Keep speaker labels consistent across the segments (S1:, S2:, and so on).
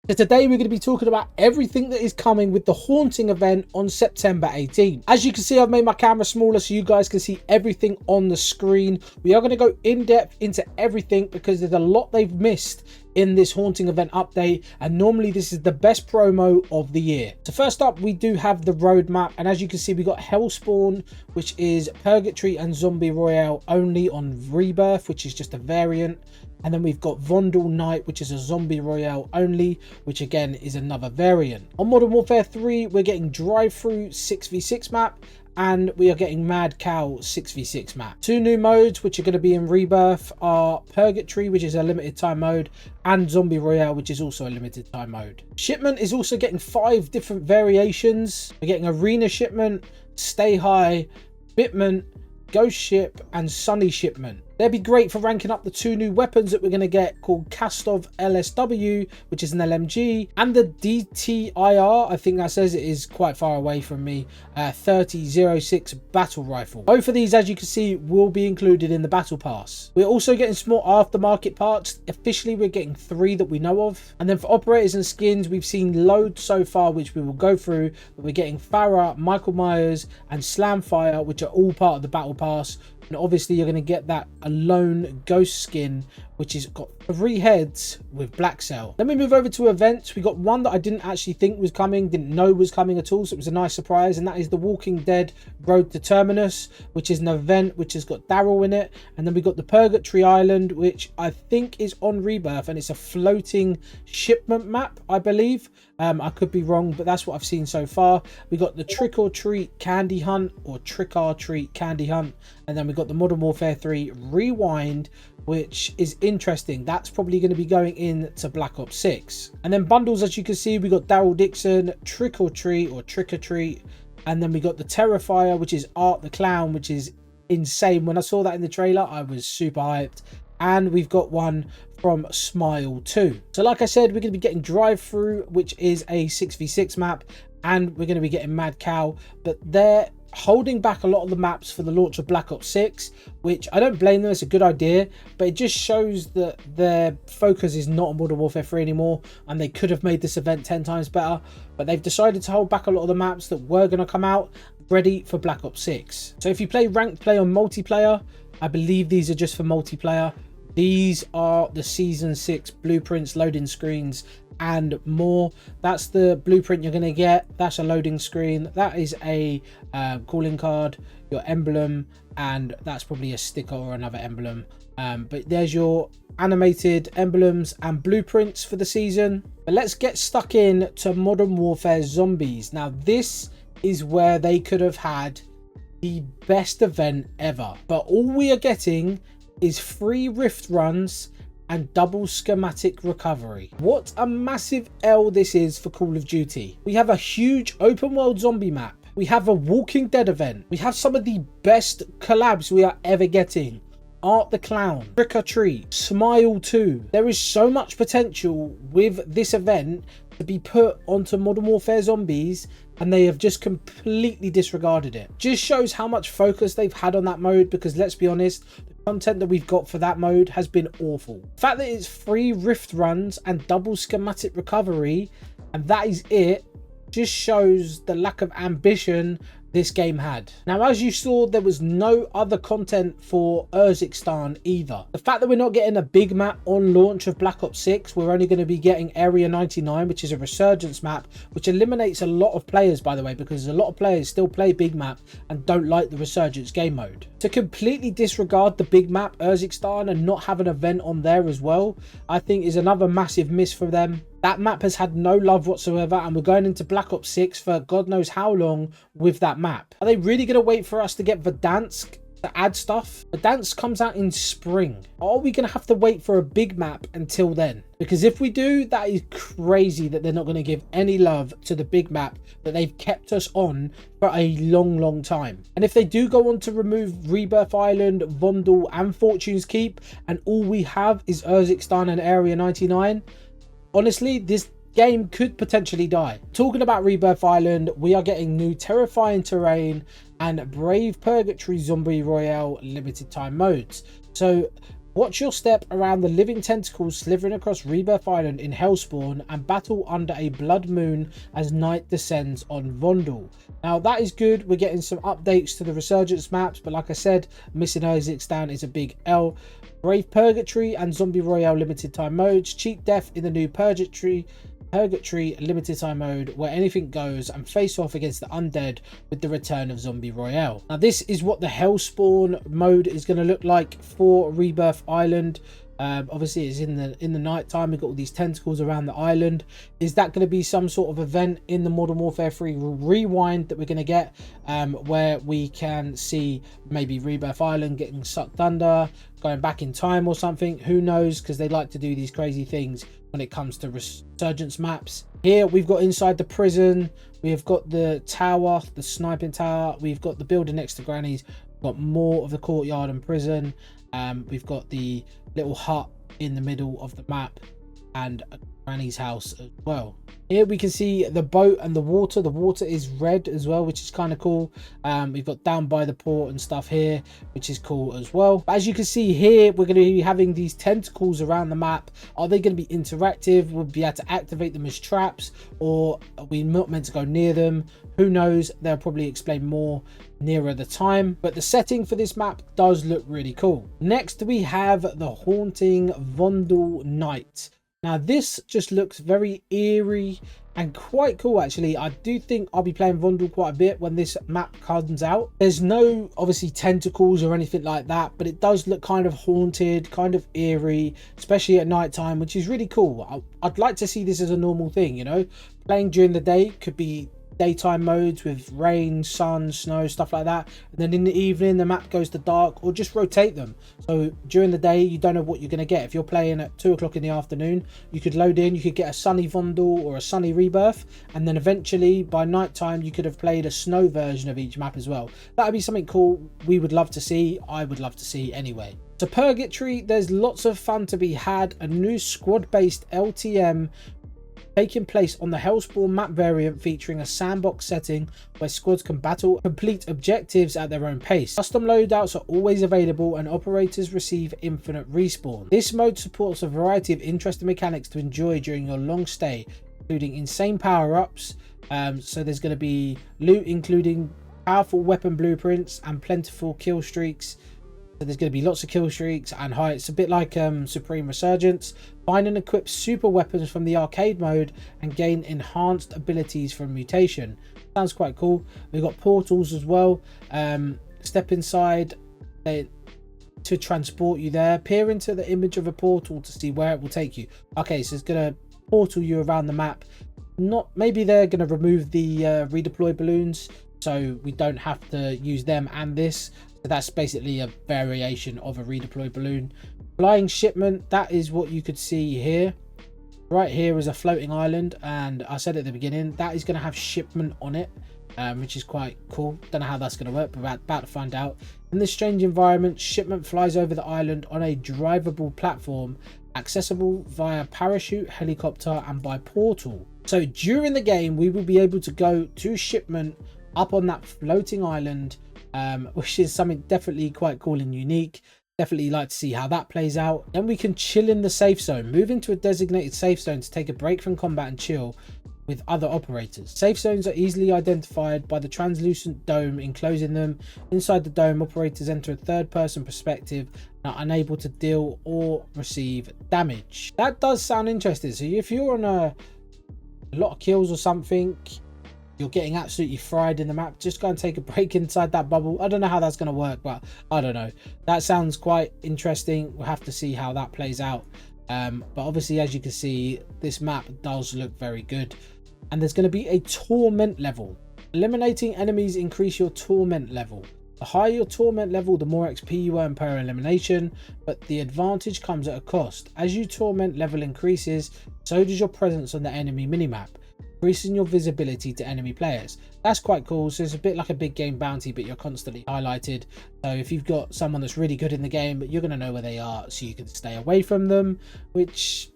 S1: So today we're going to be talking about everything that is coming with the Haunting event on September 18th. As you can see, I've made my camera smaller so you guys can see everything on the screen. We are going to go in depth into everything because there's a lot they've missed in this Haunting event update, and normally this is the best promo of the year. So first up, we do have the roadmap, and as you can see, we got Hellspawn, which is Purgatory and Zombie Royale only on Rebirth, which is just a variant. And then we've got Vondel Night, which is a Zombie Royale only, which again is another variant. On Modern Warfare 3, we're getting Drive-Through 6v6 map, and we are getting Mad Cow 6v6 map. Two new modes which are going to be in Rebirth are Purgatory, which is a limited time mode, and Zombie Royale, which is also a limited time mode. Shipment is also getting 5 different variations. We're getting Arena Shipment, Stay High, Bitment, Ghost Ship, and Sunny Shipment. They'd be great for ranking up the 2 new weapons that we're going to get, called Kastov LSW, which is an LMG, and the DTIR, I think that says it is quite far away from me, 3006 battle rifle. Both of these, as you can see, will be included in the battle pass. We're also getting small aftermarket parts. Officially, we're getting 3 that we know of. And then for operators and skins, we've seen loads so far, which we will go through, but we're getting Farah, Michael Myers, and Slamfire, which are all part of the battle pass. And obviously you're going to get that alone ghost skin, which has got 3 heads with Black Cell. Then we move over to events. We got one that I didn't actually think was coming, didn't know was coming at all, so it was a nice surprise, and that is the Walking Dead Road to Terminus, which is an event which has got Daryl in it. And then we got the Purgatory Island, which I think is on Rebirth, and it's a floating shipment map, I believe. I could be wrong, but that's what I've seen so far. We got the Trick or Treat Candy Hunt, or Trick or Treat Candy Hunt, and then we got the Modern Warfare 3 Rewind, which is interesting. That's probably going to be going into Black Ops 6. And then bundles, as you can see, we got Daryl Dixon, Trick or Treat, or Trick or Treat, and then we got the Terrifier, which is Art the Clown, which is insane. When I saw that in the trailer, I was super hyped. And we've got one from Smile 2. So like I said, we're going to be getting Drive-Through, which is a 6v6 map, and we're going to be getting Mad Cow, but they're holding back a lot of the maps for the launch of Black Ops 6, which I don't blame them. It's a good idea, but it just shows that their focus is not on Modern Warfare 3 anymore, and they could have made this event 10 times better, but they've decided to hold back a lot of the maps that were going to come out ready for Black Ops 6. So if you play ranked play on multiplayer, I believe these are just for multiplayer. These are the Season 6 blueprints, loading screens, and more. That's the blueprint you're going to get. That's a loading screen. That is a calling card, your emblem, and that's probably a sticker or another emblem. But there's your animated emblems and blueprints for the season. But let's get stuck in to Modern Warfare Zombies. Now, this is where they could have had the best event ever. But all we are getting is 3 rift runs and double schematic recovery. What a massive L this is for Call of Duty. We have a huge open world zombie map. We have a Walking Dead event. We have some of the best collabs we are ever getting. Art the Clown, Trick or Treat, Smile 2. There is so much potential with this event to be put onto Modern Warfare Zombies, and they have just completely disregarded it. Just shows how much focus they've had on that mode, because let's be honest, the content that we've got for that mode has been awful. The fact that it's 3 rift runs and double schematic recovery, and that is it, just shows the lack of ambition this game had. Now, as you saw, there was no other content for Urzikstan either. The fact that we're not getting a big map on launch of Black Ops 6, we're only going to be getting Area 99, which is a resurgence map, which eliminates a lot of players, by the way, because a lot of players still play big map and don't like the resurgence game mode. To completely disregard the big map Urzikstan and not have an event on there as well, I think is another massive miss for them. That map has had no love whatsoever, and we're going into Black Ops 6 for God knows how long with that map. Are they really going to wait for us to get Verdansk to add stuff? Verdansk comes out in spring. Are we going to have to wait for a big map until then? Because if we do, that is crazy that they're not going to give any love to the big map that they've kept us on for a long time. And if they do go on to remove Rebirth Island, Vondel and Fortune's Keep, and all we have is Urzikstan and Area 99, honestly, this game could potentially die. Talking about Rebirth Island, we are getting new terrifying terrain and Brave Purgatory Zombie Royale limited time modes. So Watch your step around the living tentacles slithering across Rebirth Island in Hellspawn and battle under a blood moon as night descends on Vondel. Now that is good. We're getting some updates to the Resurgence maps, but like I said, missing Isaac down is a big L. Brave Purgatory and Zombie Royale limited time modes. Cheat death in the new Purgatory limited time mode, where anything goes, and face off against the undead with the return of Zombie Royale. Now this is what the Hellspawn mode is going to look like for Rebirth Island. Obviously it's in the night time. We've got all these tentacles around the island. Is that going to be some sort of event in the Modern Warfare 3 rewind that we're going to get, where we can see maybe Rebirth Island getting sucked under, going back in time or something? Who knows, because they like to do these crazy things when it comes to Resurgence maps. Here we've got inside the prison, we've got the tower, the sniping tower, we've got the building next to Granny's, we've got more of the courtyard and prison, we've got the little hut in the middle of the map and Granny's house as well. Here we can see the boat and the water. The water is red as well, which is kind of cool. We've got down by the port and stuff here, which is cool as well. But as you can see here, we're going to be having these tentacles around the map. Are they going to be interactive? We'll be able to activate them as traps, or are we not meant to go near them? Who knows? They'll probably explain more nearer the time, but the setting for this map does look really cool. Next we have the Haunting Vondel Night. Now this just looks very eerie and quite cool actually. I do think I'll be playing Vondel quite a bit when this map comes out. There's no obviously tentacles or anything like that, but it does look kind of haunted, kind of eerie, especially at night time, which is really cool. I'd like to see this as a normal thing, you know. Playing during the day could be daytime modes with rain, sun, snow, stuff like that, and then in the evening the map goes to dark, or just rotate them. So during the day you don't know what you're going to get. If you're playing at 2 o'clock in the afternoon, you could load in, you could get a sunny Vondel or a sunny Rebirth, and then eventually by night time you could have played a snow version of each map as well. That would be something cool we would love to see. I would love to see anyway. So Purgatory, there's lots of fun to be had. A new squad based LTM taking place on the Hellspawn map variant, featuring a sandbox setting where squads can battle, complete objectives at their own pace. Custom loadouts are always available and operators receive infinite respawn. This mode supports a variety of interesting mechanics to enjoy during your long stay, including insane power-ups. So there's going to be loot including powerful weapon blueprints and plentiful kill streaks. So there's going to be lots of kill streaks and heights, a bit like Supreme Resurgence. Find and equip super weapons from the arcade mode and gain enhanced abilities from mutation. Sounds quite cool. We've got portals as well. Step inside to transport you there. Peer into the image of a portal to see where it will take you. Okay, so it's going to portal you around the map. Maybe they're going to remove the redeploy balloons, so we don't have to use them and this. So that's basically a variation of a redeploy balloon. Flying Shipment, that is what you could see here. Right here is a floating island, and I said at the beginning that is going to have Shipment on it, which is quite cool. Don't know how that's going to work, but we're about to find out. In this strange environment, Shipment flies over the island on a drivable platform, accessible via parachute, helicopter, and by portal. So during the game, we will be able to go to Shipment up on that floating island, which is something definitely quite cool and unique. Definitely like to see how that plays out. Then we can chill in the safe zone. Move into a designated safe zone to take a break from combat and chill with other operators. Safe zones are easily identified by the translucent dome enclosing them. Inside the dome, operators enter a third-person perspective and are unable to deal or receive damage. That does sound interesting. So if you're on a lot of kills or something, you're getting absolutely fried in the map, just go and take a break inside that bubble. I don't know how that's going to work, but I don't know. That sounds quite interesting. We'll have to see how that plays out. But obviously, as you can see, this map does look very good. And there's going to be a Torment level. Eliminating enemies increase your Torment level. The higher your Torment level, the more XP you earn per elimination, but the advantage comes at a cost. As your Torment level increases, so does your presence on the enemy minimap, increasing your visibility to enemy players. That's quite cool. So it's a bit like a big game bounty, but you're constantly highlighted. So if you've got someone that's really good in the game, you're going to know where they are, so you can stay away from them, which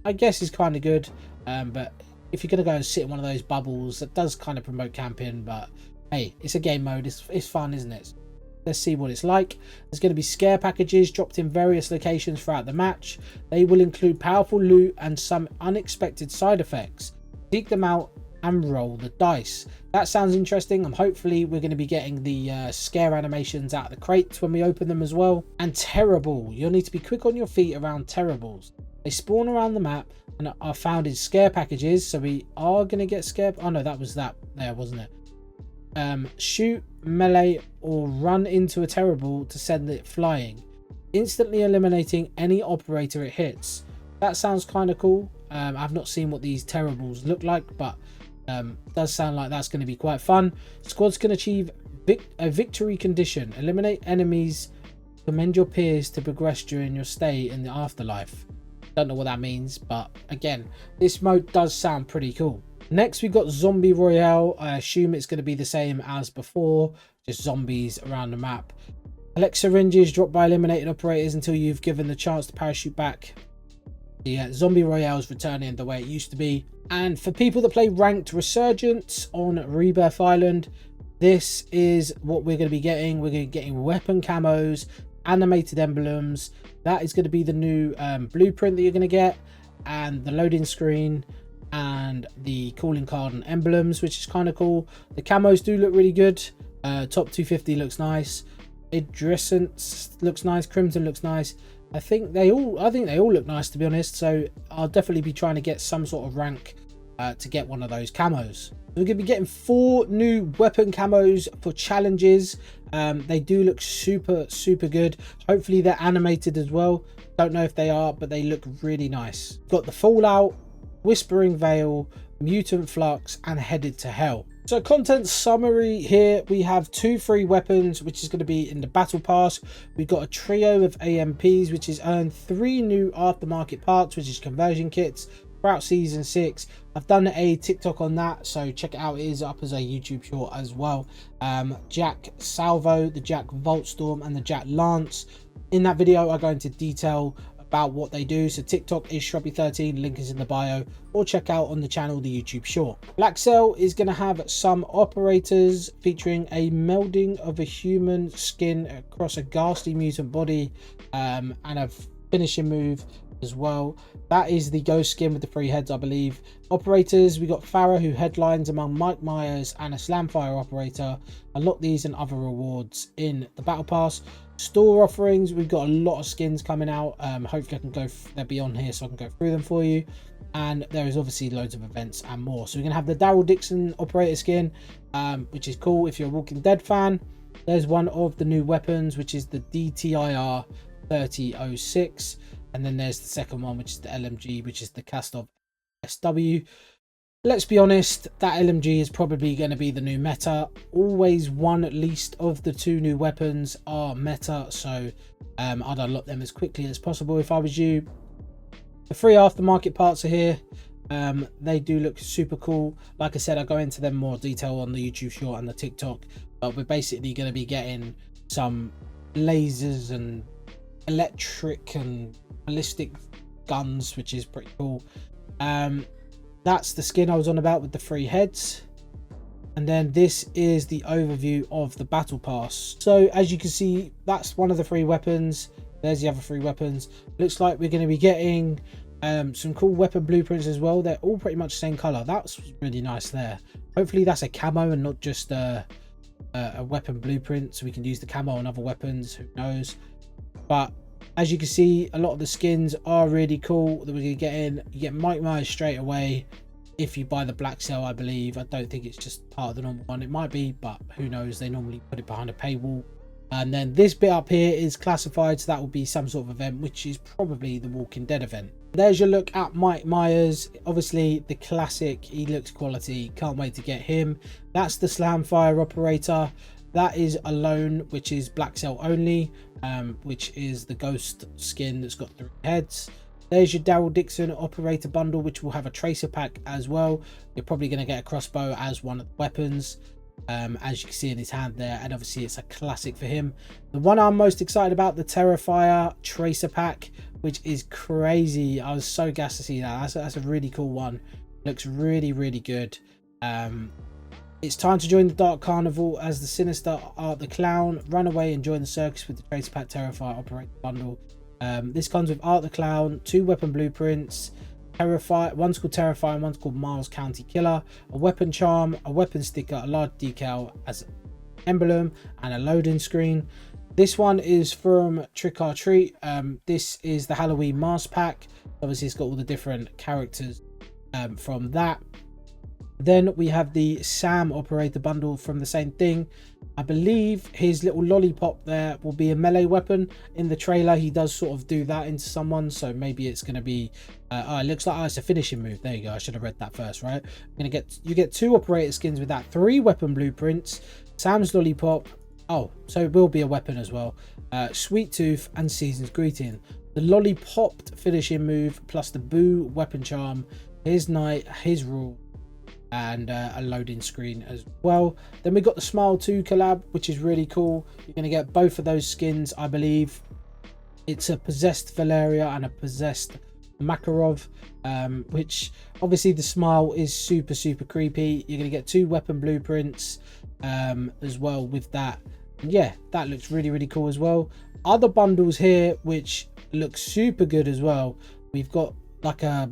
S1: I guess is kind of good. But if you're going to go and sit in one of those bubbles, that does kind of promote camping. But hey, it's a game mode. It's fun, isn't it? Let's see what it's like. There's going to be scare packages dropped in various locations throughout the match. They will include powerful loot and some unexpected side effects. Seek them out and roll the dice. That sounds interesting. Hopefully we're going to be getting the scare animations out of the crates when we open them as well. And terrible, you'll need to be quick on your feet around terribles. They spawn around the map and are found in scare packages, so we are going to get scared. Oh no, that was that there, wasn't it? Shoot, melee, or run into a terrible to send it flying, instantly eliminating any operator it hits. That sounds kind of cool. I've not seen what these terribles look like, but does sound like that's going to be quite fun. Squads can achieve a victory condition. Eliminate enemies. Commend your peers to progress during your stay in the afterlife. Don't know what that means, but again, this mode does sound pretty cool. Next, we've got Zombie Royale. I assume it's going to be the same as before, just zombies around the map. Collect syringes dropped by eliminated operators until you've given the chance to parachute back. Yeah, Zombie Royale is returning the way it used to be. And for people that play ranked Resurgence on Rebirth Island, this is what we're going to be getting. We're going to be getting weapon camos, animated emblems. That is going to be the new blueprint that you're going to get, and the loading screen, and the calling card and emblems, which is kind of cool. The camos do look really good. Top 250 looks nice. Iridescent looks nice. Crimson looks nice. I think they all look nice, to be honest. So I'll definitely be trying to get some sort of rank to get one of those camos. We're going to be getting 4 new weapon camos for challenges. They do look super good. Hopefully they're animated as well. Don't know if they are, but they look really nice. Got the Fallout, Whispering Veil, Mutant Flux, and Headed to Hell. So content summary here, we have 2 free weapons, which is going to be in the battle pass. We've got a trio of AMPs, which is earned 3 new aftermarket parts, which is conversion kits throughout season 6. I've done a TikTok on that, so check it out. It is up as a YouTube short as well. Jack Salvo, the Jack Voltstorm, and the Jack Lance. In that video I go into detail about what they do. So TikTok is Shrubby13, link is in the bio, or check out on the channel the YouTube short. Black Cell is going to have some operators featuring a melding of a human skin across a ghastly mutant body, and a finishing move as well. That is the ghost skin with the 3 heads, I believe. Operators, we got Farah, who headlines among Mike Myers, and a Slamfire operator. Unlock these and other rewards in the battle pass. Store offerings, we've got a lot of skins coming out. Hopefully I can go, they'll be on here so I can go through them for you. And there is obviously loads of events and more. So we're gonna have the Daryl Dixon operator skin, which is cool if you're a Walking Dead fan. There's one of the new weapons, which is the DTIR 3006. And then there's the second one, which is the LMG, which is the Kastov SW. Let's be honest, that LMG is probably going to be the new meta. Always one at least of the 2 new weapons are meta, so I'd unlock them as quickly as possible if I was you. The 3 aftermarket parts are here. They do look super cool. Like I said, I'll go into them more detail on the YouTube short and the TikTok, but we're basically going to be getting some lasers and electric and ballistic guns, which is pretty cool. That's the skin I was on about with the 3 heads. And then this is the overview of the battle pass. So as you can see, that's one of the 3 weapons. There's the other 3 weapons. Looks like we're going to be getting some cool weapon blueprints as well. They're all pretty much the same color. That's really nice there. Hopefully that's a camo and not just a weapon blueprint, so we can use the camo on other weapons. Who knows? But as you can see, a lot of the skins are really cool that we're going to get in. You get Mike Myers straight away if you buy the Black Cell, I believe. I don't think it's just part of the normal one. It might be, but who knows? They normally put it behind a paywall. And then this bit up here is classified, so that will be some sort of event, which is probably the Walking Dead event. There's your look at Mike Myers. Obviously the classic, he looks quality. Can't wait to get him. That's the Slamfire operator. That is alone, which is Black Cell only, which is the ghost skin that's got 3 heads. There's your Daryl Dixon operator bundle, which will have a tracer pack as well. You're probably going to get a crossbow as one of the weapons, as you can see in his hand there, and obviously it's a classic for him. The one I'm most excited about, the Terrifier tracer pack, which is crazy. I was so gassed to see that. That's a really cool one. Looks really good. It's time to join the Dark Carnival as the sinister Art the Clown. Run away and join the circus with the Tracer Pack Terrifier Operator Bundle. This comes with Art the Clown, 2 weapon blueprints, one's called Terrifier and one's called Miles County Killer, a weapon charm, a weapon sticker, a large decal as an emblem, and a loading screen. This one is from Trick or Treat. This is the Halloween mask pack. Obviously it's got all the different characters from that. Then we have the Sam Operator Bundle from the same thing. I believe his little lollipop there will be a melee weapon. In the trailer he does sort of do that into someone, so maybe it's going to be it looks like it's a finishing move. There you go, I should have read that first, right? You get 2 operator skins with that, 3 weapon blueprints, Sam's lollipop, so it will be a weapon as well, Sweet Tooth, and Season's Greeting. The lollipopped finishing move plus the Boo weapon charm, his night, his rule, and a loading screen as well. Then we got the Smile 2 collab, which is really cool. You're going to get both of those skins, I believe. It's a possessed Valeria and a possessed Makarov, which obviously the Smile is super creepy. You're going to get 2 weapon blueprints as well with that. And yeah, that looks really cool as well. Other bundles here which look super good as well. We've got like a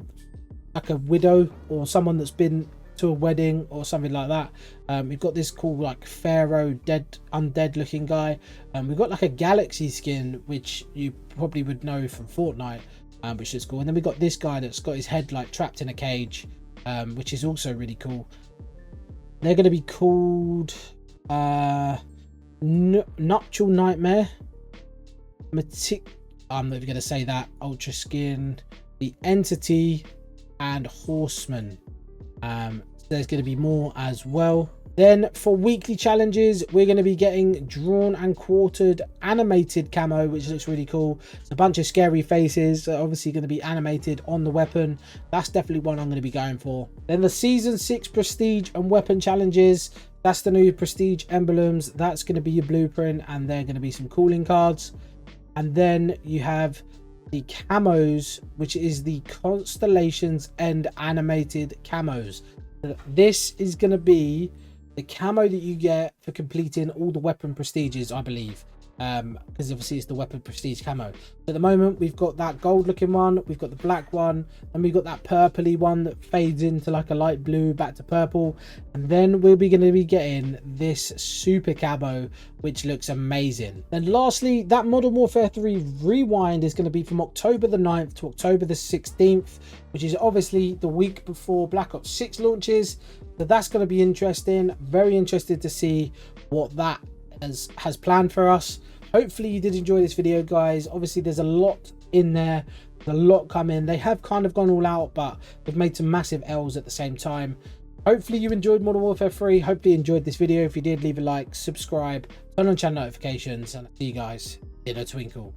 S1: widow or someone that's been to a wedding or something like that. We've got this cool like pharaoh undead looking guy. We've got like a galaxy skin which you probably would know from Fortnite, which is cool. And then we've got this guy that's got his head like trapped in a cage, which is also really cool. They're going to be called Nuptial Nightmare, I'm not even going to say that, Ultra Skin, the Entity, and Horseman. There's going to be more as well. Then for weekly challenges, we're going to be getting drawn and quartered animated camo, which looks really cool. It's a bunch of scary faces, obviously going to be animated on the weapon. That's definitely one I'm going to be going for. Then the season 6 prestige and weapon challenges, that's the new prestige emblems. That's going to be your blueprint, and they're going to be some cooling cards. And then you have the camos, which is the Constellations End animated camos. This is going to be the camo that you get for completing all the weapon prestiges, I believe, because obviously it's the weapon prestige camo. At the moment we've got that gold looking one, we've got the black one, and we've got that purpley one that fades into like a light blue back to purple. And then we'll be going to be getting this super camo, which looks amazing. And lastly, that Modern Warfare 3 Rewind is going to be from October the 9th to October the 16th, which is obviously the week before Black Ops 6 launches. So that's going to be interesting. Very interested to see what that has planned for us. Hopefully you did enjoy this video, guys. Obviously there's a lot in there, there's a lot coming. They have kind of gone all out, but they've made some massive L's at the same time. Hopefully you enjoyed Modern Warfare 3. Hopefully you enjoyed this video. If you did, leave a like, subscribe, turn on channel notifications, and I'll see you guys in a twinkle.